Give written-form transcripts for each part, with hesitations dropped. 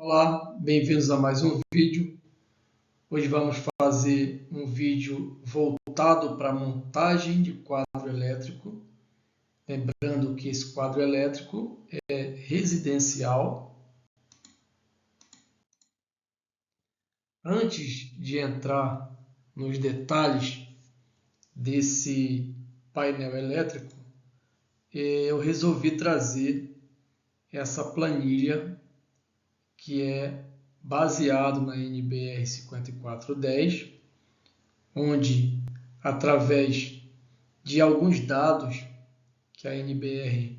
Olá, bem-vindos a mais um vídeo. Hoje vamos fazer um vídeo voltado para a montagem de quadro elétrico. Lembrando que esse quadro elétrico é residencial. Antes de entrar nos detalhes desse painel elétrico, eu resolvi trazer essa planilha que é baseado na NBR 5410, onde, através de alguns dados que a NBR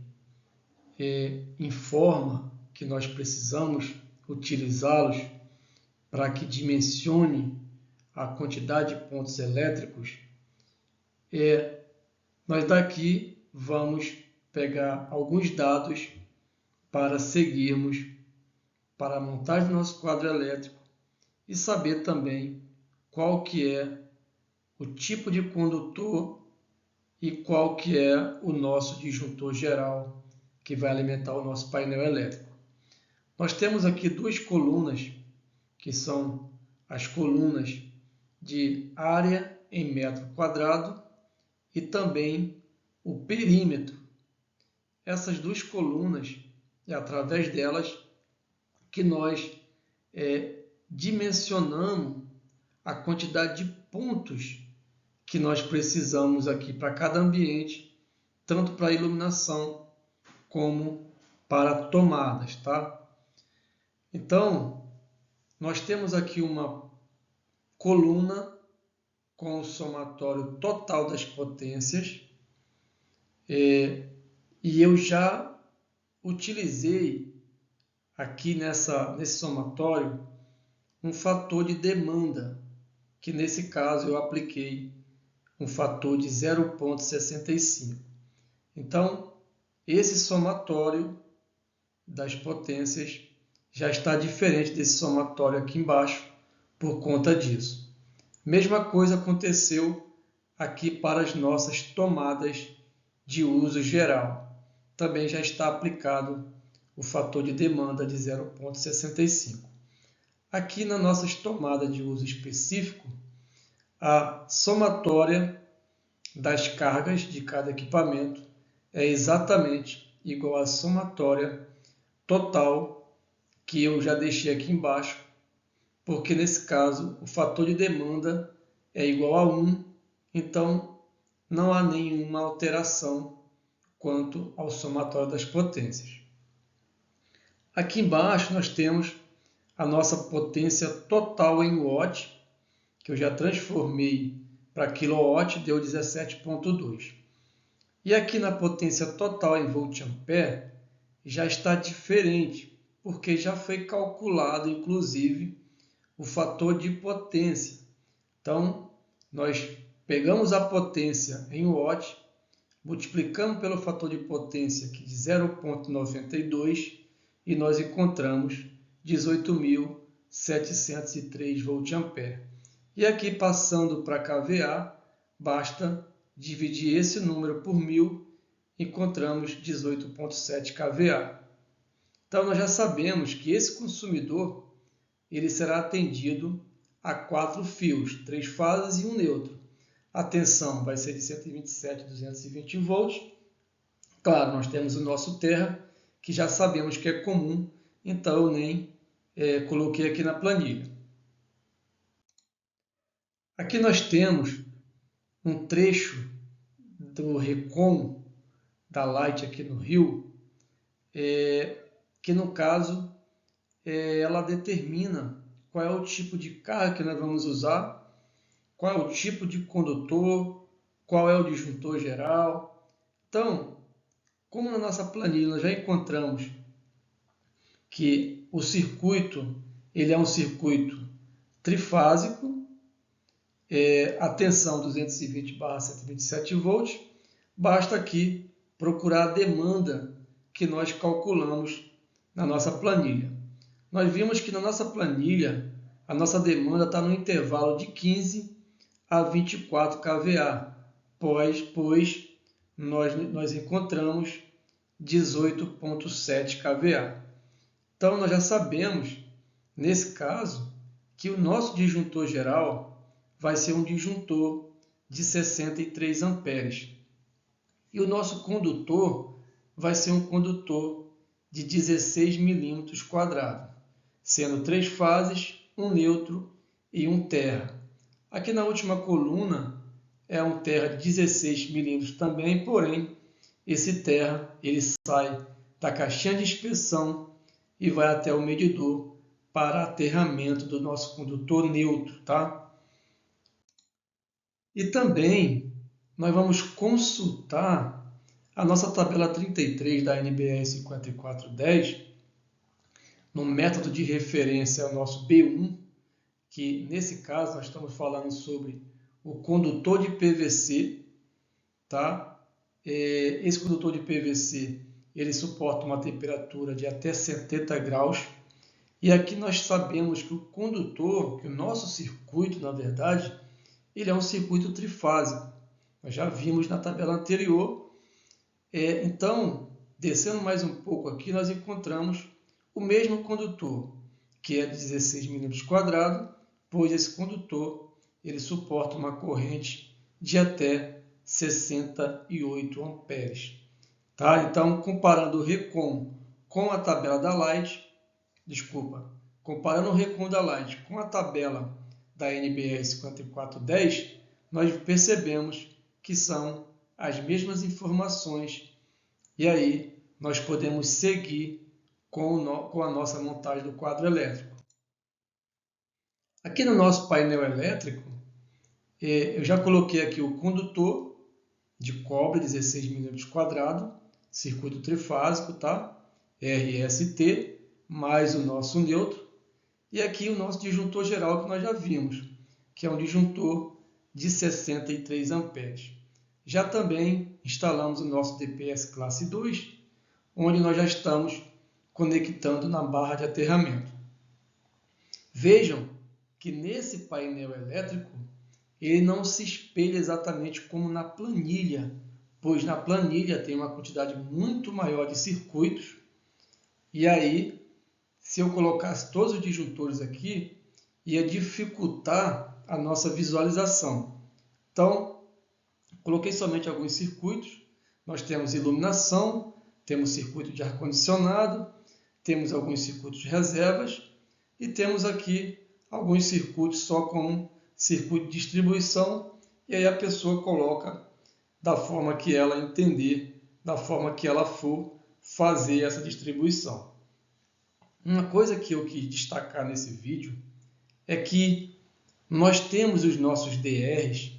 informa que nós precisamos utilizá-los para que dimensione a quantidade de pontos elétricos, nós daqui vamos pegar alguns dados para seguirmos para a montagem do nosso quadro elétrico e saber também qual que é o tipo de condutor e qual que é o nosso disjuntor geral que vai alimentar o nosso painel elétrico. Nós temos aqui duas colunas, que são as colunas de área em metro quadrado e também o perímetro. Essas duas colunas, é através delas que nós dimensionamos a quantidade de pontos que nós precisamos aqui para cada ambiente, tanto para iluminação como para tomadas, tá? Então, nós temos aqui uma coluna com o somatório total das potências e eu já utilizei aqui nesse somatório um fator de demanda, que nesse caso eu apliquei um fator de 0,65. Então, esse somatório das potências já está diferente desse somatório aqui embaixo por conta disso. Mesma coisa aconteceu aqui para as nossas tomadas de uso geral. Também já está aplicado o fator de demanda de 0,65. Aqui nas nossas tomadas de uso específico, a somatória das cargas de cada equipamento é exatamente igual à somatória total que eu já deixei aqui embaixo, porque nesse caso o fator de demanda é igual a 1, então não há nenhuma alteração quanto ao somatório das potências. Aqui embaixo nós temos a nossa potência total em watt, que eu já transformei para quilowatt, deu 17,2. E aqui na potência total em volt-ampere já está diferente, porque já foi calculado, inclusive, o fator de potência. Então, nós pegamos a potência em watt, multiplicamos pelo fator de potência aqui de 0,92 e nós encontramos 18.703 volt-ampere. E aqui, passando para kVA, basta dividir esse número por 1000, encontramos 18,7 kVA. Então, nós já sabemos que esse consumidor ele será atendido a 4 fios, 3 fases e um neutro. A tensão vai ser de 127 a 220 volts. Claro, nós temos o nosso terra, que já sabemos que é comum, então eu nem coloquei aqui na planilha. Aqui nós temos um trecho do Recon da Light aqui no Rio, que no caso ela determina qual é o tipo de carga que nós vamos usar, qual é o tipo de condutor, qual é o disjuntor geral. Então, como na nossa planilha nós já encontramos que o circuito ele é um circuito trifásico, a tensão 220/127 volts, basta aqui procurar a demanda que nós calculamos na nossa planilha. Nós vimos que na nossa planilha a nossa demanda está no intervalo de 15 a 24 kVA, pois nós encontramos 18,7 kVA. Então nós já sabemos nesse caso, que o nosso disjuntor geral vai ser um disjuntor de 63 amperes. E o nosso condutor vai ser um condutor de 16 milímetros quadrados, sendo 3 fases, um neutro e um terra. Aqui na última coluna é um terra de 16 milímetros também, porém, esse terra ele sai da caixinha de inspeção e vai até o medidor para aterramento do nosso condutor neutro, tá? E também nós vamos consultar a nossa tabela 33 da NBR 5410, no método de referência ao nosso B1, que nesse caso nós estamos falando sobre o condutor de PVC, tá? Esse condutor de PVC ele suporta uma temperatura de até 70 graus. E aqui nós sabemos que o condutor, que o nosso circuito, na verdade, ele é um circuito trifásico. Nós já vimos na tabela anterior. Então, descendo mais um pouco aqui, nós encontramos o mesmo condutor, que é de 16 milímetros quadrados, pois esse condutor ele suporta uma corrente de até 68 amperes. Tá? Então, comparando o Recon com a tabela da Light, comparando o Recon da Light com a tabela da NBR 5410, nós percebemos que são as mesmas informações e aí nós podemos seguir com a nossa montagem do quadro elétrico. Aqui no nosso painel elétrico, eu já coloquei aqui o condutor de cobre 16 milímetros quadrados, circuito trifásico, tá? RST, mais o nosso neutro. E aqui o nosso disjuntor geral que nós já vimos, que é um disjuntor de 63 amperes. Já também instalamos o nosso DPS classe 2, onde nós já estamos conectando na barra de aterramento. Vejam que nesse painel elétrico, ele não se espelha exatamente como na planilha, pois na planilha tem uma quantidade muito maior de circuitos, e aí, se eu colocasse todos os disjuntores aqui, ia dificultar a nossa visualização. Então, coloquei somente alguns circuitos. Nós temos iluminação, temos circuito de ar-condicionado, temos alguns circuitos de reservas e temos aqui alguns circuitos só como circuito de distribuição, e aí a pessoa coloca da forma que ela entender, da forma que ela for fazer essa distribuição. Uma coisa que eu quis destacar nesse vídeo é que nós temos os nossos DRs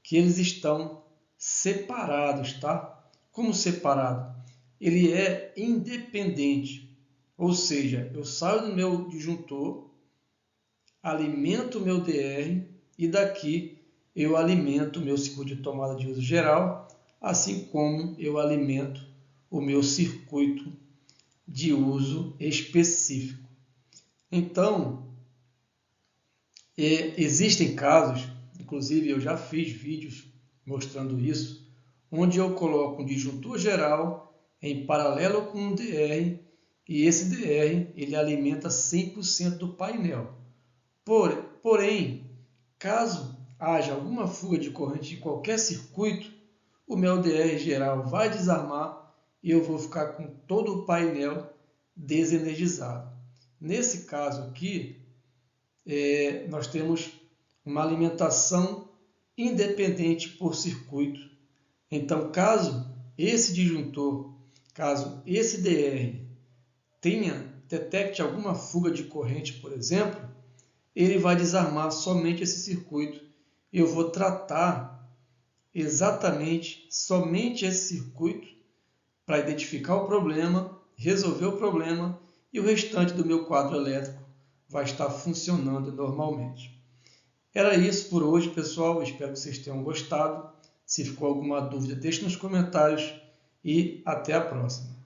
que eles estão separados, tá? Como separado? Ele é independente, ou seja, eu saio do meu disjuntor, alimento o meu DR e daqui eu alimento o meu circuito de tomada de uso geral, assim como eu alimento o meu circuito de uso específico. Então, existem casos, inclusive eu já fiz vídeos mostrando isso, onde eu coloco um disjuntor geral em paralelo com um DR e esse DR ele alimenta 100% do painel. Porém, caso haja alguma fuga de corrente em qualquer circuito, o meu DR geral vai desarmar e eu vou ficar com todo o painel desenergizado. Nesse caso aqui, nós temos uma alimentação independente por circuito. Então, caso esse disjuntor, caso esse DR detecte alguma fuga de corrente, por exemplo, ele vai desarmar somente esse circuito. Eu vou tratar exatamente somente esse circuito para identificar o problema, resolver o problema e o restante do meu quadro elétrico vai estar funcionando normalmente. Era isso por hoje, pessoal. Espero que vocês tenham gostado. Se ficou alguma dúvida, deixe nos comentários e até a próxima.